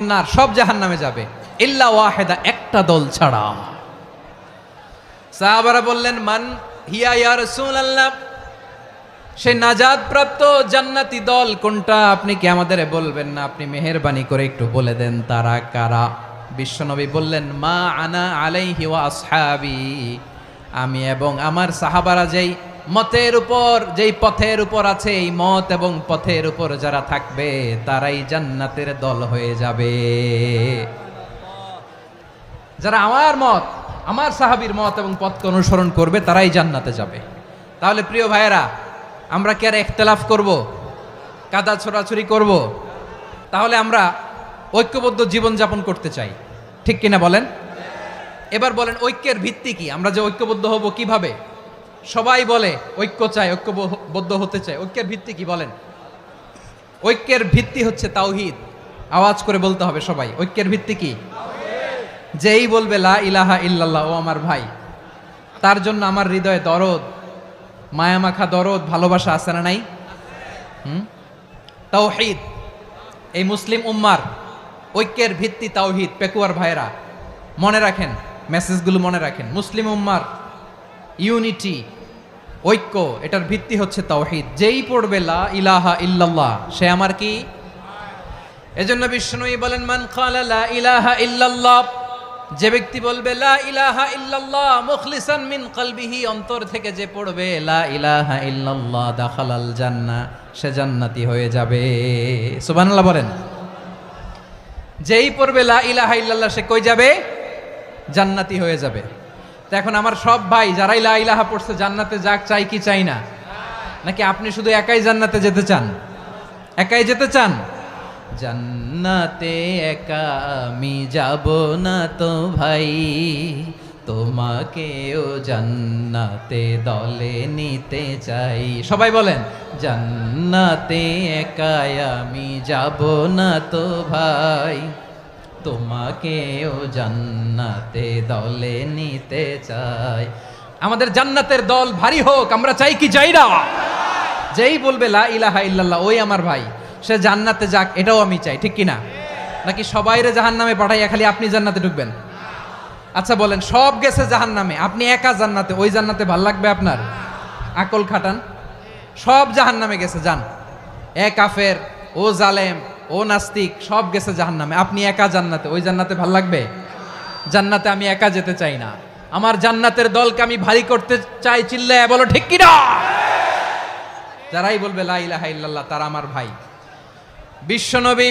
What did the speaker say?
নার, সব জাহান্নামে যাবে, ইল্লা ওয়াহিদা, একটা দল ছাড়া। সাহাবারা বললেন, মান হিয়া ইয়া রাসূলুল্লাহ, সেই নাজাত প্রাপ্ত জান্নাতি দল কোনটা? আপনি কি আমাদের বলবেন না? আপনি মেহেরবানি করে একটু বলে দেন তারা কারা। বিশ্বনবী বললেন, মা আনা আলাইহি ওয়া আসহাবি, আমি এবং আমার সাহাবারা যেই মতের উপর, যেই পথের উপর আছে, এই মত এবং পথের উপর যারা থাকবে তারাই জান্নাতের দল হয়ে যাবে। যারা আমার মত, আমার সাহাবীর মত এবং পথকে অনুসরণ করবে তারাই জান্নাতে যাবে। তাহলে প্রিয় ভাইয়েরা, আমরা কি আর ইখতিলাফ করব, কাদা ছোড়াছুরি করব? তাহলে আমরা ঐক্যবদ্ধ জীবনযাপন করতে চাই, ঠিক কিনা বলেন? এবার বলেন, ঐক্যের ভিত্তি কি? আমরা যে ঐক্যবদ্ধ হব কিভাবে? সবাই বলে ঐক্য চাই, ঐক্যবদ্ধ হতে চাই। ঐক্যের ভিত্তি কি বলেন? ঐক্যের ভিত্তি হচ্ছে তাওহীদ। আওয়াজ করে বলতে হবে সবাই, ঐক্যের ভিত্তি কি? যেই বলবে লা ইলাহা ইল্লাল্লাহ, ও আমার ভাই, তার জন্য আমার হৃদয়ে দরদ, মায়ামাখা দরদ, ভালোবাসা আছে না নাই? তাওহীদ, এই মুসলিম উম্মার ঐক্যের ভিত্তি তাওহীদ। পেকুয়ার ভাইরা মনে রাখেন, মেসেজগুলো মনে রাখেন। মুসলিম উম্মার ইউনিটি, ঐক্য, এটার ভিত্তি হচ্ছে তাওহীদ। যেই পড়বে লা ইলাহা ইল্লাল্লাহ, সে আমার কি? এজন্য বিষ্ণুই বলেন, মান ক্বালা লা ইলাহা ইল্লাল্লাহ, যে ব্যক্তি বলবে লা ইলাহা ইল্লাল্লাহ মুখলিসান মিন কলবিহি, অন্তর থেকে যে পড়বে লা ইলাহা ইল্লাল্লাহ, দাখালাল জান্নাহ, সে জান্নাতি হয়ে যাবে। সুবহানাল্লাহ বলেন। যেই পড়বে লা ইলাহা ইল্লাল্লাহ, সে কই যাবে? জান্নাতি হয়ে যাবে। তো এখন আমার সব ভাই যারাই লা ইলাহা পড়ছে জান্নাতে যাক, চাই কি চাই না? নাকি আপনি শুধু একাই জান্নাতে যেতে চান? একাই যেতে চান? জান্নাতে একা আমি যাব না তো ভাই, তোমাকেও জান্নাতে দলে নিতে চাই। সবাই বলেন, জান্নাতে একা আমি যাব না তো ভাই, তোমাকেও জান্নাতে দলে নিতে চাই। আমাদের জান্নাতের দল ভারী হোক, আমরা চাই কি চাই না? যেই বলবে লা ইলাহা ইল্লাল্লাহ, ওই আমার ভাই, সে জান্নাতে যাক, এটাও আমি চাই, ঠিক কিনা? নাকি সবাইরে জাহান্নামে পাঠাইয়া খালি আপনি জান্নাতে ঢুকবেন? আচ্ছা বলেন, সব গেছে জাহান্নামে, আপনি একা জান্নাতে, ওই জান্নাতে ভাল লাগবে আপনার? আকল খাটান। সব জাহান্নামে গেছে, যান। এ কাফের, ও জালেম, ও নাস্তিক, সব গেছে জাহান্নামে, আপনি একা জান্নাতে, ওই জান্নাতে ভাল লাগবে? জান্নাতে আমি একা যেতে চাই না, আমার জান্নাতের দলকে আমি ভারী করতে চাই। চিল্লায় বলো ঠিক কিনা? যারাই বলবে লা ইলাহা ইল্লাল্লাহ, তারা আমার ভাই। বিশ্বনবী